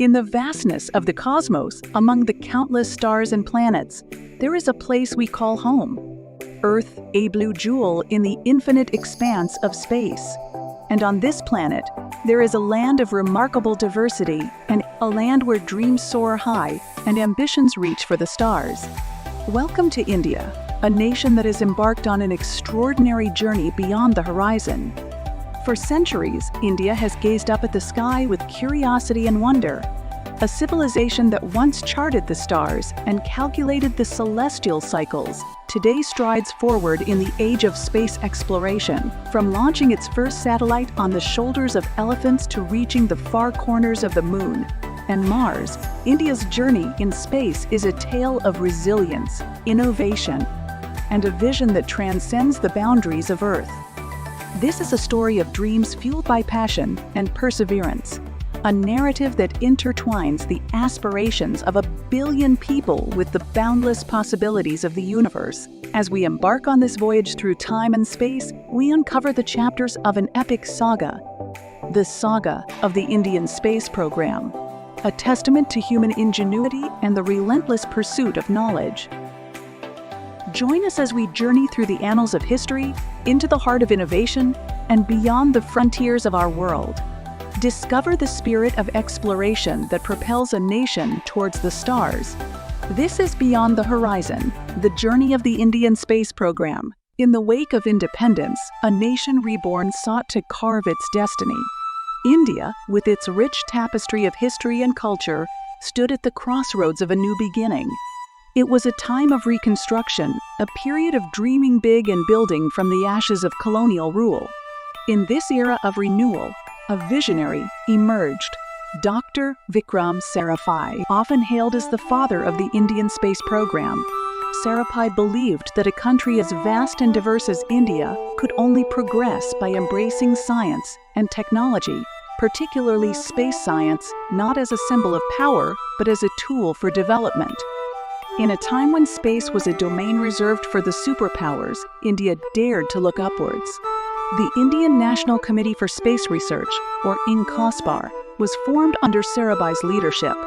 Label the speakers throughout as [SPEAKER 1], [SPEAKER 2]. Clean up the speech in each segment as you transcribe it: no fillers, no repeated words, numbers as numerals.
[SPEAKER 1] In the vastness of the cosmos, among the countless stars and planets, there is a place we call home. Earth, a blue jewel in the infinite expanse of space. And on this planet, there is a land of remarkable diversity, and a land where dreams soar high and ambitions reach for the stars. Welcome to India, a nation that has embarked on an extraordinary journey beyond the horizon. For centuries, India has gazed up at the sky with curiosity and wonder. A civilization that once charted the stars and calculated the celestial cycles today strides forward in the age of space exploration, from launching its first satellite on the shoulders of elephants to reaching the far corners of the Moon and Mars. India's journey in space is a tale of resilience, innovation, and a vision that transcends the boundaries of Earth. This is a story of dreams fueled by passion and perseverance, a narrative that intertwines the aspirations of 1 billion people with the boundless possibilities of the universe. As we embark on this voyage through time and space, we uncover the chapters of an epic saga, the saga of the Indian space program, a testament to human ingenuity and the relentless pursuit of knowledge. Join us as we journey through the annals of history, into the heart of innovation, and beyond the frontiers of our world. Discover the spirit of exploration that propels a nation towards the stars. This is Beyond the Horizon, the journey of the Indian space program. In the wake of independence, a nation reborn sought to carve its destiny. India, with its rich tapestry of history and culture, stood at the crossroads of a new beginning. It was a time of reconstruction, a period of dreaming big and building from the ashes of colonial rule. In this era of renewal, a visionary emerged. Dr. Vikram Sarabhai, often hailed as the father of the Indian space program. Sarabhai believed that a country as vast and diverse as India could only progress by embracing science and technology, particularly space science, not as a symbol of power, but as a tool for development. In a time when space was a domain reserved for the superpowers, India dared to look upwards. The Indian National Committee for Space Research, or INCOSPAR, was formed under Sarabhai's leadership.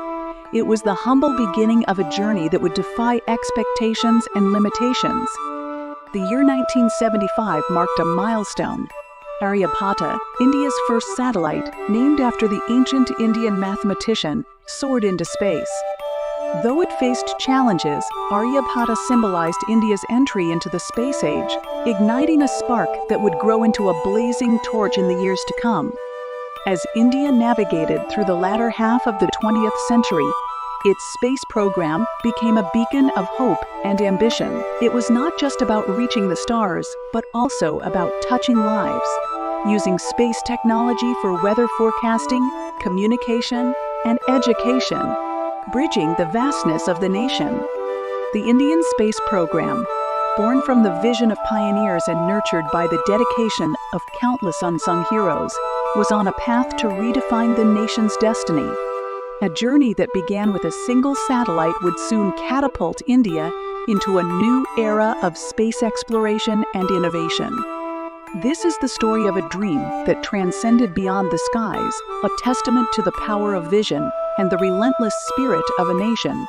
[SPEAKER 1] It was the humble beginning of a journey that would defy expectations and limitations. The year 1975 marked a milestone. Aryabhata, India's first satellite, named after the ancient Indian mathematician, soared into space. Though it faced challenges, Aryabhata symbolized India's entry into the space age, igniting a spark that would grow into a blazing torch in the years to come. As India navigated through the latter half of the 20th century, its space program became a beacon of hope and ambition. It was not just about reaching the stars, but also about touching lives, using space technology for weather forecasting, communication, and education, bridging the vastness of the nation. The Indian space program, born from the vision of pioneers and nurtured by the dedication of countless unsung heroes, was on a path to redefine the nation's destiny. A journey that began with a single satellite would soon catapult India into a new era of space exploration and innovation. This is the story of a dream that transcended beyond the skies, a testament to the power of vision and the relentless spirit of a nation.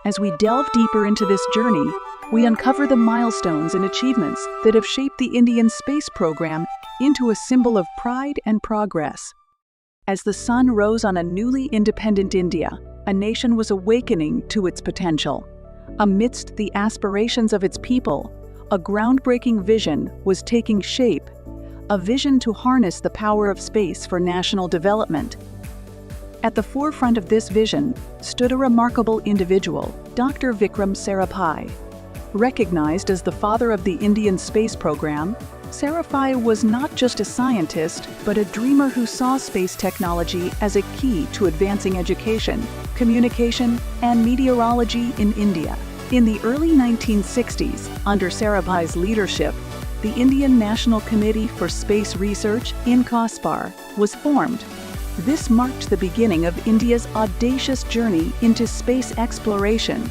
[SPEAKER 1] As we delve deeper into this journey, we uncover the milestones and achievements that have shaped the Indian space program into a symbol of pride and progress. As the sun rose on a newly independent India, a nation was awakening to its potential. Amidst the aspirations of its people, a groundbreaking vision was taking shape, a vision to harness the power of space for national development. At the forefront of this vision stood a remarkable individual, Dr. Vikram Sarabhai. Recognized as the father of the Indian space program, Sarabhai was not just a scientist, but a dreamer who saw space technology as a key to advancing education, communication, and meteorology in India. In the early 1960s, under Sarabhai's leadership, the Indian National Committee for Space Research, INCOSPAR, was formed. This marked the beginning of India's audacious journey into space exploration,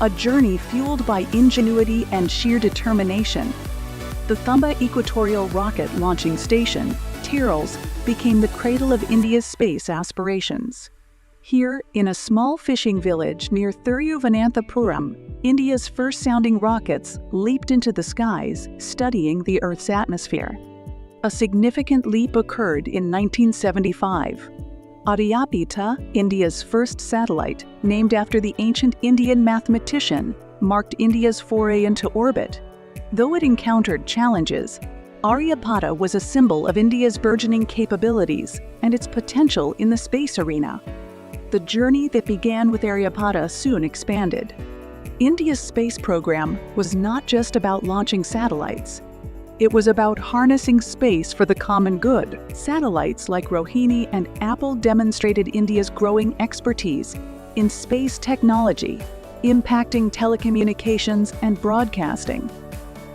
[SPEAKER 1] a journey fueled by ingenuity and sheer determination. The Thumba Equatorial Rocket Launching Station, TERLS, became the cradle of India's space aspirations. Here, in a small fishing village near Thiruvananthapuram, India's first sounding rockets leaped into the skies, studying the Earth's atmosphere. A significant leap occurred in 1975. AIDA, India's first satellite, named after the ancient Indian mathematician, marked India's foray into orbit. Though it encountered challenges, Aryabhata was a symbol of India's burgeoning capabilities and its potential in the space arena. The journey that began with Aryabhata soon expanded. India's space program was not just about launching satellites. It was about harnessing space for the common good. Satellites like Rohini and Apple demonstrated India's growing expertise in space technology, impacting telecommunications and broadcasting.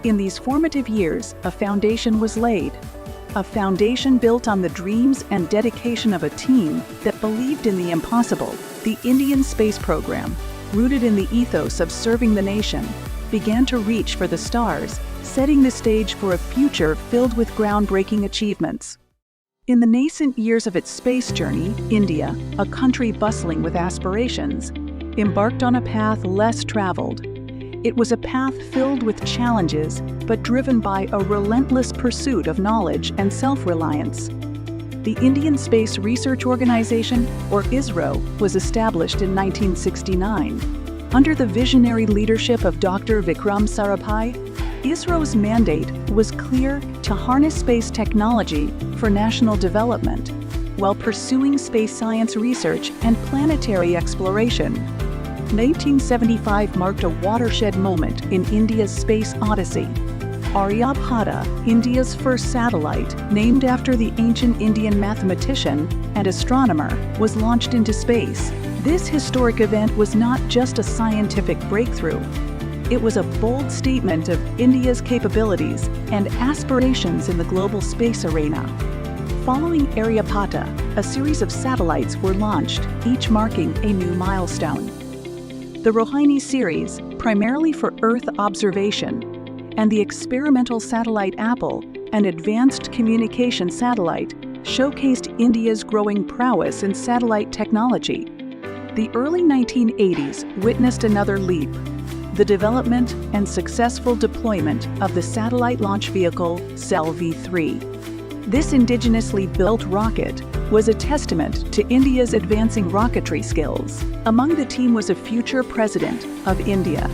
[SPEAKER 1] In these formative years, a foundation was laid. A foundation built on the dreams and dedication of a team that believed in the impossible. The Indian space program, rooted in the ethos of serving the nation, began to reach for the stars, setting the stage for a future filled with groundbreaking achievements. In the nascent years of its space journey, India, a country bustling with aspirations, embarked on a path less traveled. It was a path filled with challenges, but driven by a relentless pursuit of knowledge and self-reliance. The Indian Space Research Organization, or ISRO, was established in 1969. Under the visionary leadership of Dr. Vikram Sarabhai, ISRO's mandate was clear: to harness space technology for national development, while pursuing space science research and planetary exploration. 1975 marked a watershed moment in India's space odyssey. Aryabhata, India's first satellite, named after the ancient Indian mathematician and astronomer, was launched into space. This historic event was not just a scientific breakthrough. It was a bold statement of India's capabilities and aspirations in the global space arena. Following Aryabhata, a series of satellites were launched, each marking a new milestone. The Rohini series, primarily for Earth observation, and the experimental satellite Apple, an advanced communication satellite, showcased India's growing prowess in satellite technology. The early 1980s witnessed another leap: the development and successful deployment of the satellite launch vehicle GSLV-3. This indigenously built rocket was a testament to India's advancing rocketry skills. Among the team was a future president of India,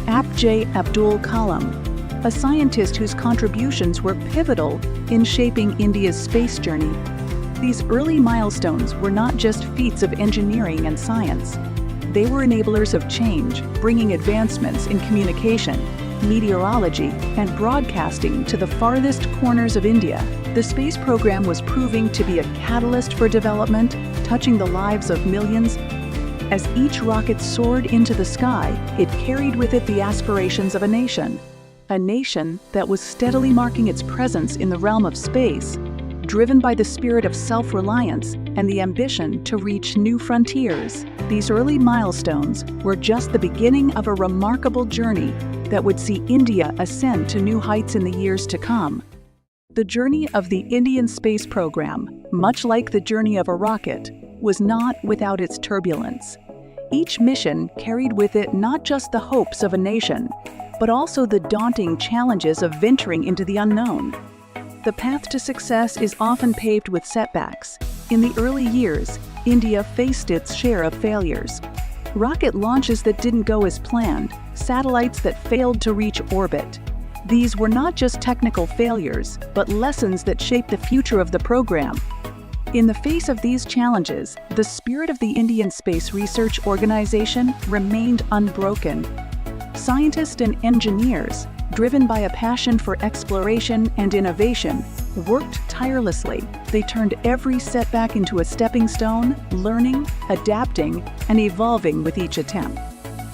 [SPEAKER 1] APJ Abdul Kalam, a scientist whose contributions were pivotal in shaping India's space journey. These early milestones were not just feats of engineering and science. They were enablers of change, bringing advancements in communication, meteorology, and broadcasting to the farthest corners of India. The space program was proving to be a catalyst for development, touching the lives of millions. As each rocket soared into the sky, it carried with it the aspirations of a nation that was steadily marking its presence in the realm of space, driven by the spirit of self-reliance and the ambition to reach new frontiers. These early milestones were just the beginning of a remarkable journey that would see India ascend to new heights in the years to come. The journey of the Indian space program, much like the journey of a rocket, was not without its turbulence. Each mission carried with it not just the hopes of a nation, but also the daunting challenges of venturing into the unknown. The path to success is often paved with setbacks. In the early years, India faced its share of failures. Rocket launches that didn't go as planned, satellites that failed to reach orbit. These were not just technical failures, but lessons that shaped the future of the program. In the face of these challenges, the spirit of the Indian Space Research Organization remained unbroken. Scientists and engineers, driven by a passion for exploration and innovation, worked tirelessly. They turned every setback into a stepping stone, learning, adapting, and evolving with each attempt.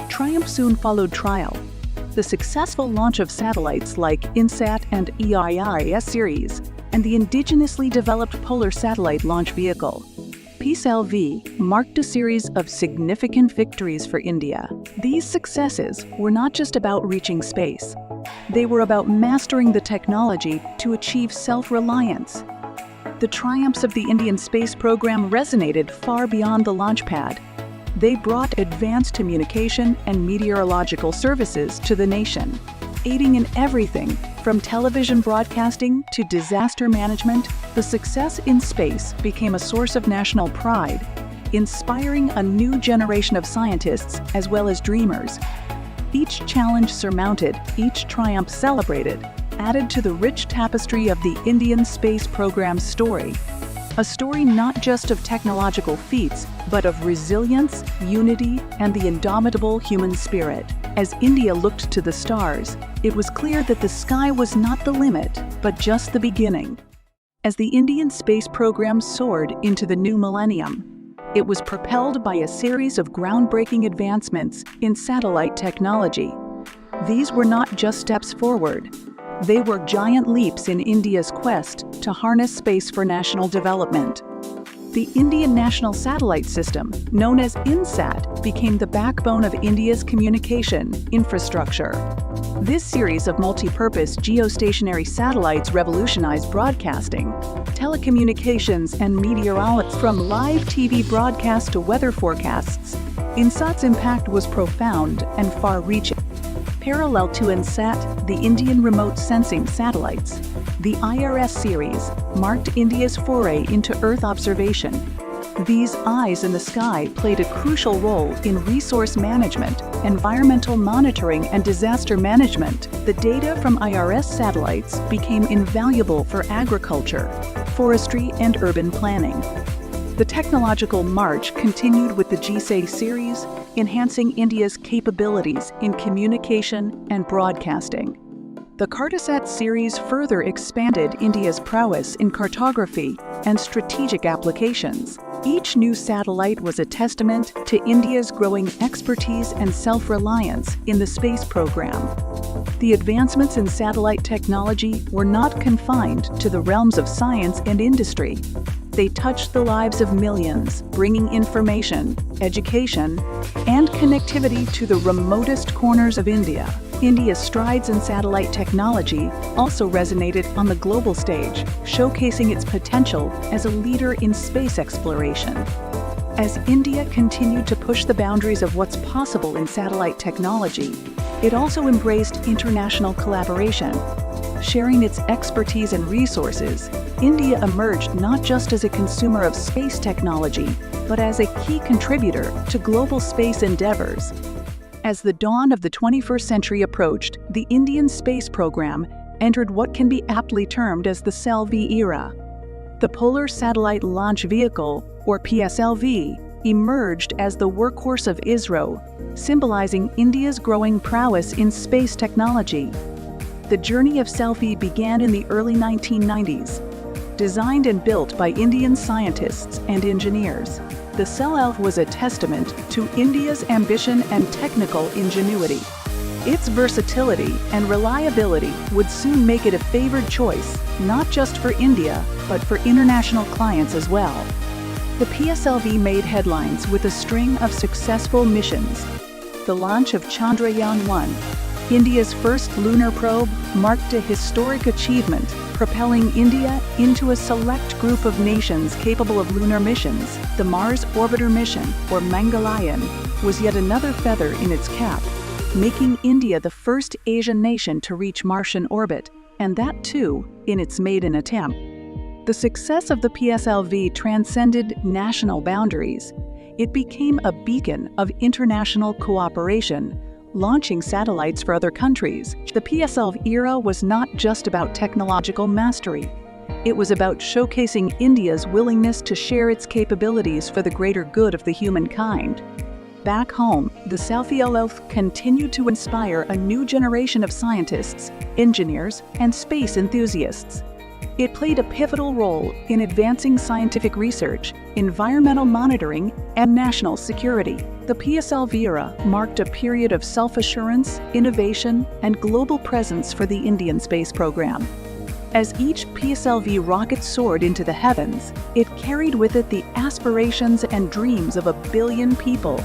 [SPEAKER 1] Triumph soon followed trial. The successful launch of satellites like INSAT and EIIS series, and the indigenously developed Polar Satellite Launch Vehicle, PSLV, marked a series of significant victories for India. These successes were not just about reaching space. They were about mastering the technology to achieve self-reliance. The triumphs of the Indian space program resonated far beyond the launch pad. They brought advanced communication and meteorological services to the nation, aiding in everything from television broadcasting to disaster management. The success in space became a source of national pride, inspiring a new generation of scientists as well as dreamers. Each challenge surmounted, each triumph celebrated, added to the rich tapestry of the Indian space program's story. A story not just of technological feats, but of resilience, unity, and the indomitable human spirit. As India looked to the stars, it was clear that the sky was not the limit, but just the beginning. As the Indian space program soared into the new millennium, it was propelled by a series of groundbreaking advancements in satellite technology. These were not just steps forward. They were giant leaps in India's quest to harness space for national development. The Indian National Satellite System, known as INSAT, became the backbone of India's communication infrastructure. This series of multi-purpose geostationary satellites revolutionized broadcasting, telecommunications, and meteorology. From live TV broadcasts to weather forecasts, INSAT's impact was profound and far-reaching. Parallel to INSAT, the Indian Remote Sensing Satellites, the IRS series, marked India's foray into Earth observation. These eyes in the sky played a crucial role in resource management, environmental monitoring, and disaster management. The data from IRS satellites became invaluable for agriculture, forestry, and urban planning. The technological march continued with the GSLV series, enhancing India's capabilities in communication and broadcasting. The Cartosat series further expanded India's prowess in cartography and strategic applications. Each new satellite was a testament to India's growing expertise and self-reliance in the space program. The advancements in satellite technology were not confined to the realms of science and industry. They touched the lives of millions, bringing information, education, and connectivity to the remotest corners of India. India's strides in satellite technology also resonated on the global stage, showcasing its potential as a leader in space exploration. As India continued to push the boundaries of what's possible in satellite technology, it also embraced international collaboration. Sharing its expertise and resources, India emerged not just as a consumer of space technology, but as a key contributor to global space endeavors. As the dawn of the 21st century approached, the Indian space program entered what can be aptly termed as the PSLV Era. The Polar Satellite Launch Vehicle, or PSLV, emerged as the workhorse of ISRO, symbolizing India's growing prowess in space technology. The journey of PSLV began in the early 1990s. Designed and built by Indian scientists and engineers, the PSLV was a testament to India's ambition and technical ingenuity. Its versatility and reliability would soon make it a favored choice, not just for India, but for international clients as well. The PSLV made headlines with a string of successful missions. The launch of Chandrayaan-1, India's first lunar probe, marked a historic achievement, propelling India into a select group of nations capable of lunar missions. The Mars Orbiter mission, or Mangalyaan, was yet another feather in its cap, making India the first Asian nation to reach Martian orbit, and that too in its maiden attempt. The success of the PSLV transcended national boundaries. It became a beacon of international cooperation, launching satellites for other countries. The PSLV era was not just about technological mastery. It was about showcasing India's willingness to share its capabilities for the greater good of the humankind. Back home, the PSLV continued to inspire a new generation of scientists, engineers, and space enthusiasts. It played a pivotal role in advancing scientific research, environmental monitoring, and national security. The PSLV era marked a period of self-assurance, innovation, and global presence for the Indian space program. As each PSLV rocket soared into the heavens, it carried with it the aspirations and dreams of 1 billion people.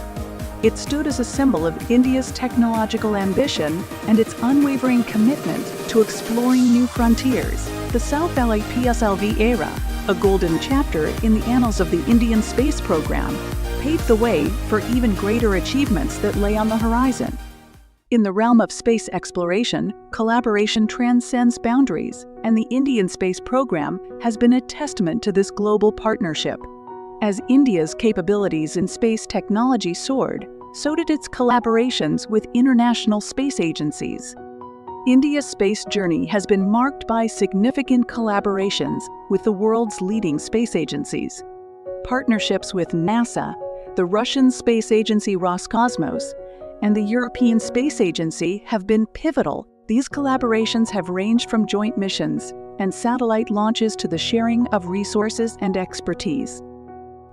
[SPEAKER 1] It stood as a symbol of India's technological ambition and its unwavering commitment to exploring new frontiers. The PSLV era A golden chapter in the annals of the Indian space program paved the way for even greater achievements that lay on the horizon. In the realm of space exploration, collaboration transcends boundaries, and the Indian space program has been a testament to this global partnership. As India's capabilities in space technology soared, so did its collaborations with international space agencies. India's space journey has been marked by significant collaborations with the world's leading space agencies. Partnerships with NASA, the Russian space agency Roscosmos, and the European Space Agency have been pivotal. These collaborations have ranged from joint missions and satellite launches to the sharing of resources and expertise.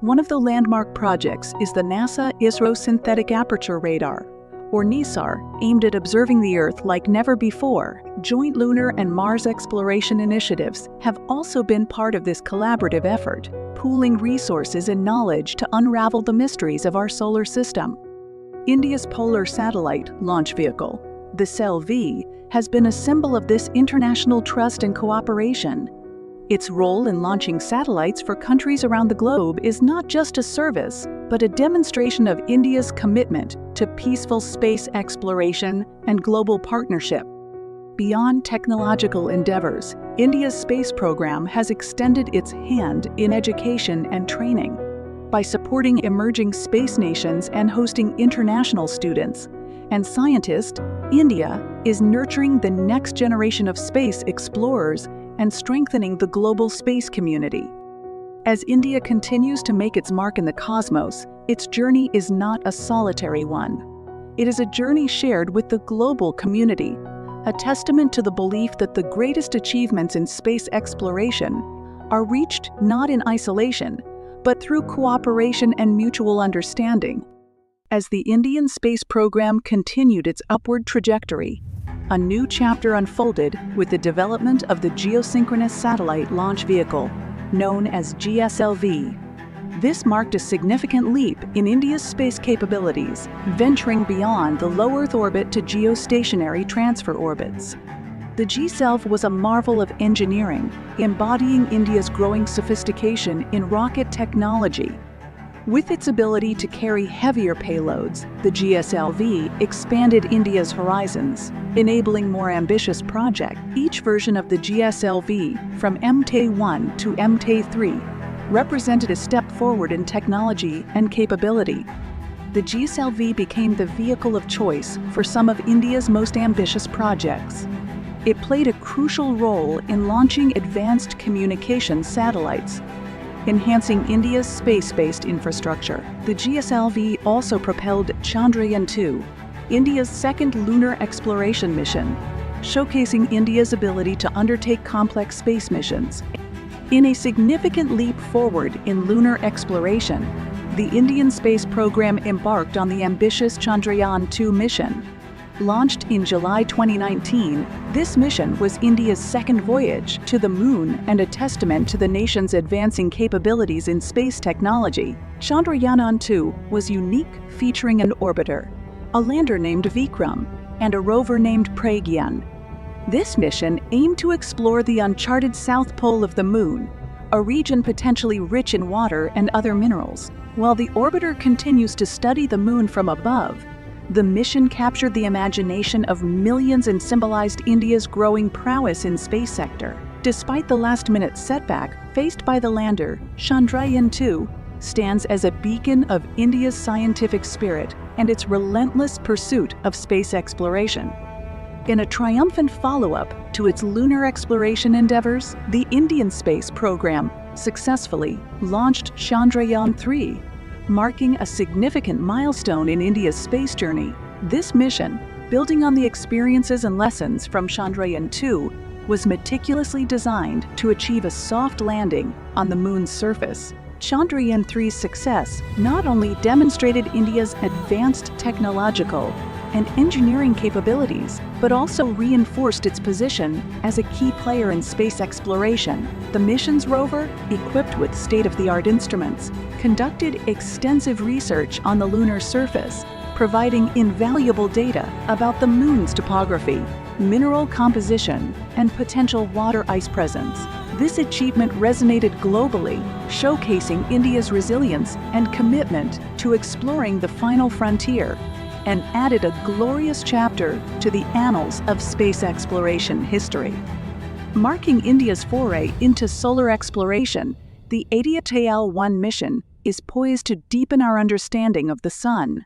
[SPEAKER 1] One of the landmark projects is the NASA-ISRO Synthetic Aperture Radar, or NISAR, aimed at observing the Earth like never before. Joint lunar and Mars exploration initiatives have also been part of this collaborative effort, pooling resources and knowledge to unravel the mysteries of our solar system. India's Polar Satellite Launch Vehicle, the PSLV, has been a symbol of this international trust and cooperation. Its role in launching satellites for countries around the globe is not just a service, but a demonstration of India's commitment to peaceful space exploration and global partnership. Beyond technological endeavors, India's space program has extended its hand in education and training. By supporting emerging space nations and hosting international students and scientists, India is nurturing the next generation of space explorers and strengthening the global space community. As India continues to make its mark in the cosmos, its journey is not a solitary one. It is a journey shared with the global community, a testament to the belief that the greatest achievements in space exploration are reached not in isolation, but through cooperation and mutual understanding. As the Indian space program continued its upward trajectory, a new chapter unfolded with the development of the Geosynchronous Satellite Launch Vehicle, known as GSLV. This marked a significant leap in India's space capabilities, venturing beyond the low Earth orbit to geostationary transfer orbits. The GSLV was a marvel of engineering, embodying India's growing sophistication in rocket technology. With its ability to carry heavier payloads, the GSLV expanded India's horizons, enabling more ambitious projects. Each version of the GSLV, from MT-1 to MT-3, represented a step forward in technology and capability. The GSLV became the vehicle of choice for some of India's most ambitious projects. It played a crucial role in launching advanced communication satellites, enhancing India's space-based infrastructure. The GSLV also propelled Chandrayaan-2, India's second lunar exploration mission, showcasing India's ability to undertake complex space missions. In a significant leap forward in lunar exploration, the Indian space program embarked on the ambitious Chandrayaan-2 mission. Launched in July 2019, this mission was India's second voyage to the Moon and a testament to the nation's advancing capabilities in space technology. Chandrayaan-2 was unique, featuring an orbiter, a lander named Vikram, and a rover named Pragyan. This mission aimed to explore the uncharted south pole of the Moon, a region potentially rich in water and other minerals. While the orbiter continues to study the Moon from above, the mission captured the imagination of millions and symbolized India's growing prowess in space sector. Despite the last-minute setback faced by the lander, Chandrayaan-2 stands as a beacon of India's scientific spirit and its relentless pursuit of space exploration. In a triumphant follow-up to its lunar exploration endeavors, the Indian space program successfully launched Chandrayaan-3, marking a significant milestone in India's space journey. This mission, building on the experiences and lessons from Chandrayaan-2, was meticulously designed to achieve a soft landing on the Moon's surface. Chandrayaan-3's success not only demonstrated India's advanced technological and engineering capabilities, but also reinforced its position as a key player in space exploration. The mission's rover, equipped with state-of-the-art instruments, conducted extensive research on the lunar surface, providing invaluable data about the Moon's topography, mineral composition, and potential water ice presence. This achievement resonated globally, showcasing India's resilience and commitment to exploring the final frontier, and added a glorious chapter to the annals of space exploration history. Marking India's foray into solar exploration, the AIDA-1 mission is poised to deepen our understanding of the Sun.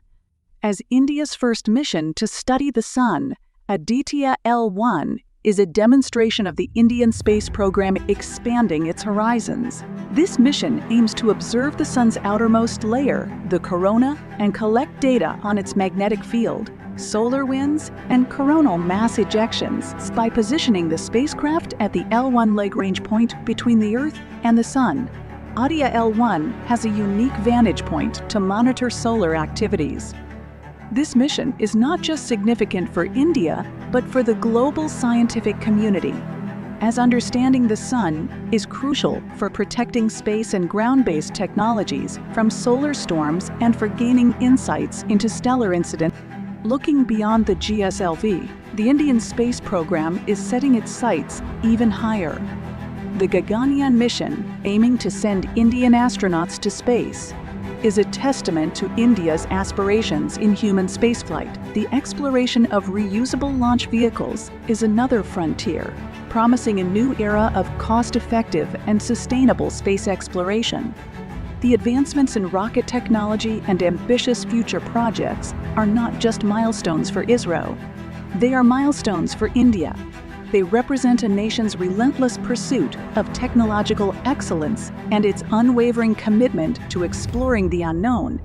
[SPEAKER 1] As India's first mission to study the Sun, AIDA-L1 is a demonstration of the Indian space program expanding its horizons. This mission aims to observe the Sun's outermost layer, the corona, and collect data on its magnetic field, solar winds, and coronal mass ejections by positioning the spacecraft at the L1 Lagrange point between the Earth and the Sun. AIDA-L1 has a unique vantage point to monitor solar activities. This mission is not just significant for India, but for the global scientific community, as understanding the Sun is crucial for protecting space and ground-based technologies from solar storms and for gaining insights into stellar incidents. Looking beyond the GSLV, the Indian space program is setting its sights even higher. The Gaganyaan mission, aiming to send Indian astronauts to space, is a testament to India's aspirations in human spaceflight. The exploration of reusable launch vehicles is another frontier, promising a new era of cost-effective and sustainable space exploration. The advancements in rocket technology and ambitious future projects are not just milestones for ISRO. They are milestones for India. They represent a nation's relentless pursuit of technological excellence and its unwavering commitment to exploring the unknown.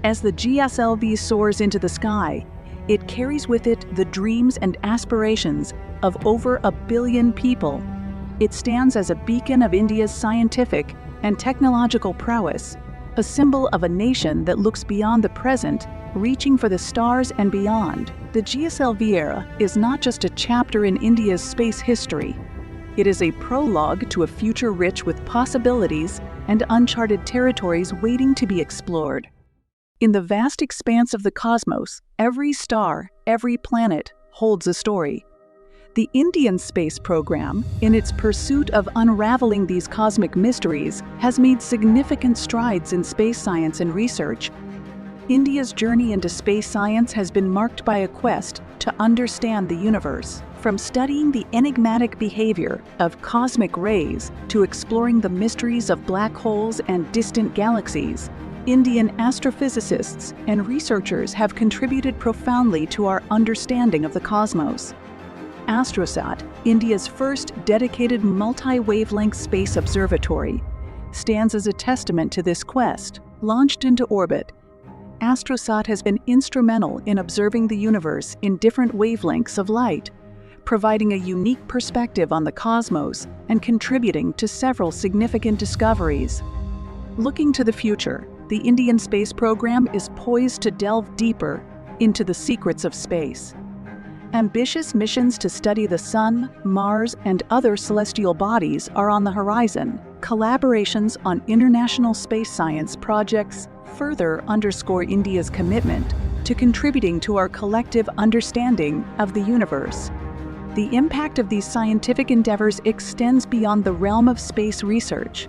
[SPEAKER 1] As the GSLV soars into the sky, it carries with it the dreams and aspirations of over 1 billion people. It stands as a beacon of India's scientific and technological prowess, a symbol of a nation that looks beyond the present, reaching for the stars and beyond. The GSLV Era is not just a chapter in India's space history. It is a prologue to a future rich with possibilities and uncharted territories waiting to be explored. In the vast expanse of the cosmos, every star, every planet holds a story. The Indian space program, in its pursuit of unraveling these cosmic mysteries, has made significant strides in space science and research. India's journey into space science has been marked by a quest to understand the universe. From studying the enigmatic behavior of cosmic rays to exploring the mysteries of black holes and distant galaxies, Indian astrophysicists and researchers have contributed profoundly to our understanding of the cosmos. ASTROSAT, India's first dedicated multi-wavelength space observatory, stands as a testament to this quest. Launched into orbit, ASTROSAT has been instrumental in observing the universe in different wavelengths of light, providing a unique perspective on the cosmos and contributing to several significant discoveries. Looking to the future, the Indian space program is poised to delve deeper into the secrets of space. Ambitious missions to study the Sun, Mars, and other celestial bodies are on the horizon. Collaborations on international space science projects further underscore India's commitment to contributing to our collective understanding of the universe. The impact of these scientific endeavors extends beyond the realm of space research.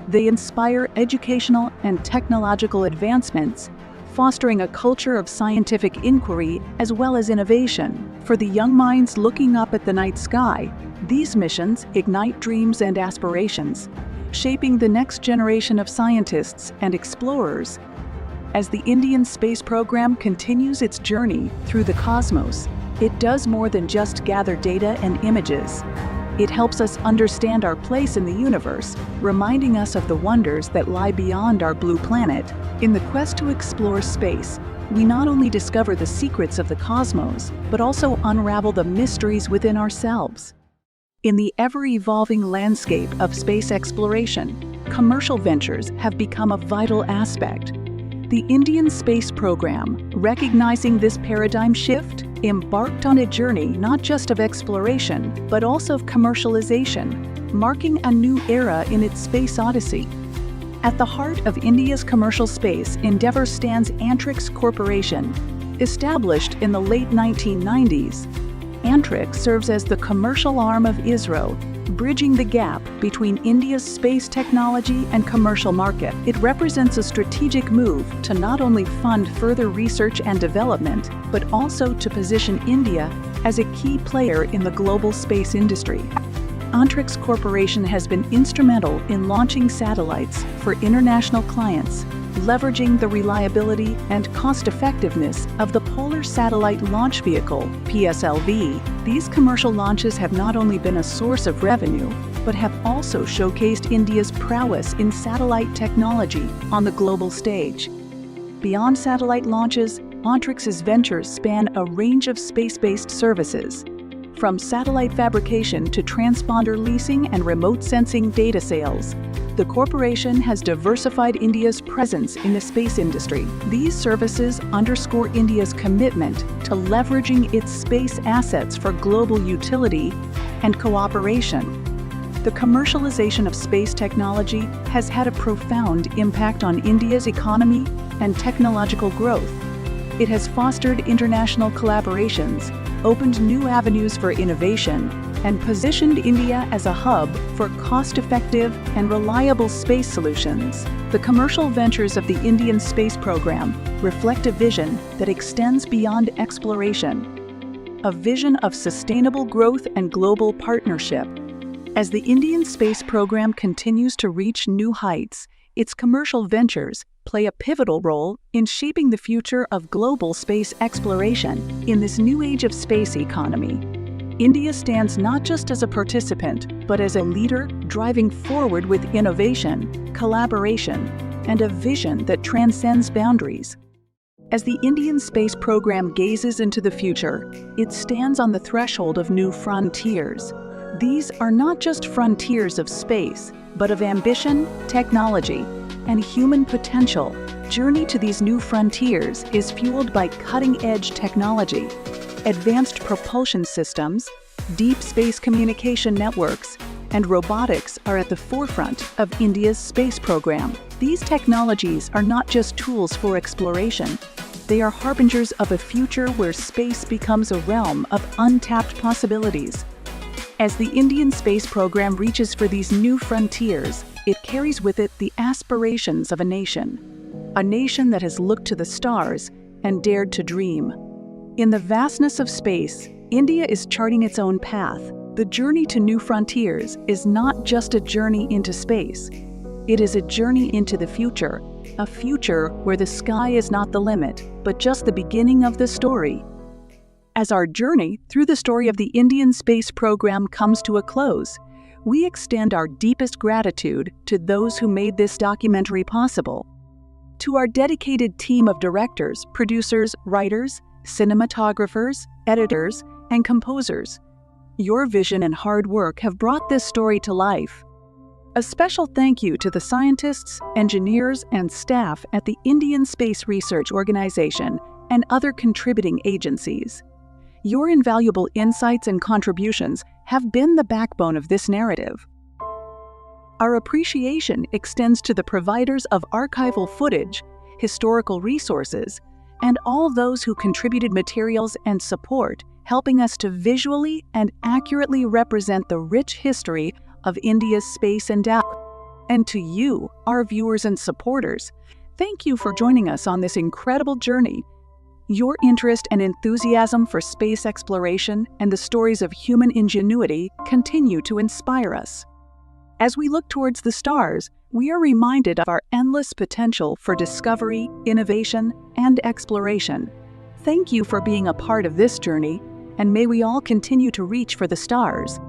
[SPEAKER 1] They inspire educational and technological advancements, fostering a culture of scientific inquiry as well as innovation. For the young minds looking up at the night sky, these missions ignite dreams and aspirations, shaping the next generation of scientists and explorers. As the Indian space program continues its journey through the cosmos, it does more than just gather data and images. It helps us understand our place in the universe, reminding us of the wonders that lie beyond our blue planet. In the quest to explore space, we not only discover the secrets of the cosmos, but also unravel the mysteries within ourselves. In the ever-evolving landscape of space exploration, commercial ventures have become a vital aspect. The Indian space program, recognizing this paradigm shift, embarked on a journey not just of exploration, but also of commercialization, marking a new era in its space odyssey. At the heart of India's commercial space endeavor stands Antrix Corporation. Established in the late 1990s, Antrix serves as the commercial arm of ISRO, bridging the gap between India's space technology and commercial market. It represents a strategic move to not only fund further research and development, but also to position India as a key player in the global space industry. Antrix Corporation has been instrumental in launching satellites for international clients, leveraging the reliability and cost-effectiveness of the Polar Satellite Launch Vehicle, PSLV. These commercial launches have not only been a source of revenue, but have also showcased India's prowess in satellite technology on the global stage. Beyond satellite launches, Antrix's ventures span a range of space-based services. From satellite fabrication to transponder leasing and remote sensing data sales, the corporation has diversified India's presence in the space industry. These services underscore India's commitment to leveraging its space assets for global utility and cooperation. The commercialization of space technology has had a profound impact on India's economy and technological growth. It has fostered international collaborations, opened new avenues for innovation, and positioned India as a hub for cost-effective and reliable space solutions. The commercial ventures of the Indian space program reflect a vision that extends beyond exploration, a vision of sustainable growth and global partnership. As the Indian space program continues to reach new heights, its commercial ventures play a pivotal role in shaping the future of global space exploration. In this new age of space economy, India stands not just as a participant, but as a leader driving forward with innovation, collaboration, and a vision that transcends boundaries. As the Indian space program gazes into the future, it stands on the threshold of new frontiers. These are not just frontiers of space, but of ambition, technology, and human potential. Journey to these new frontiers is fueled by cutting-edge technology, advanced propulsion systems, deep space communication networks, and robotics are at the forefront of India's space program. These technologies are not just tools for exploration. They are harbingers of a future where space becomes a realm of untapped possibilities. As the Indian space program reaches for these new frontiers, it carries with it the aspirations of a nation that has looked to the stars and dared to dream. In the vastness of space, India is charting its own path. The journey to new frontiers is not just a journey into space. It is a journey into the future, a future where the sky is not the limit, but just the beginning of the story. As our journey through the story of the Indian space program comes to a close, we extend our deepest gratitude to those who made this documentary possible. To our dedicated team of directors, producers, writers, cinematographers, editors, and composers, your vision and hard work have brought this story to life. A special thank you to the scientists, engineers, and staff at the Indian Space Research Organization and other contributing agencies. Your invaluable insights and contributions have been the backbone of this narrative. Our appreciation extends to the providers of archival footage, historical resources, and all those who contributed materials and support, helping us to visually and accurately represent the rich history of India's space endowment. And to you, our viewers and supporters, thank you for joining us on this incredible journey. Your interest and enthusiasm for space exploration and the stories of human ingenuity continue to inspire us. As we look towards the stars, we are reminded of our endless potential for discovery, innovation, and exploration. Thank you for being a part of this journey, and may we all continue to reach for the stars.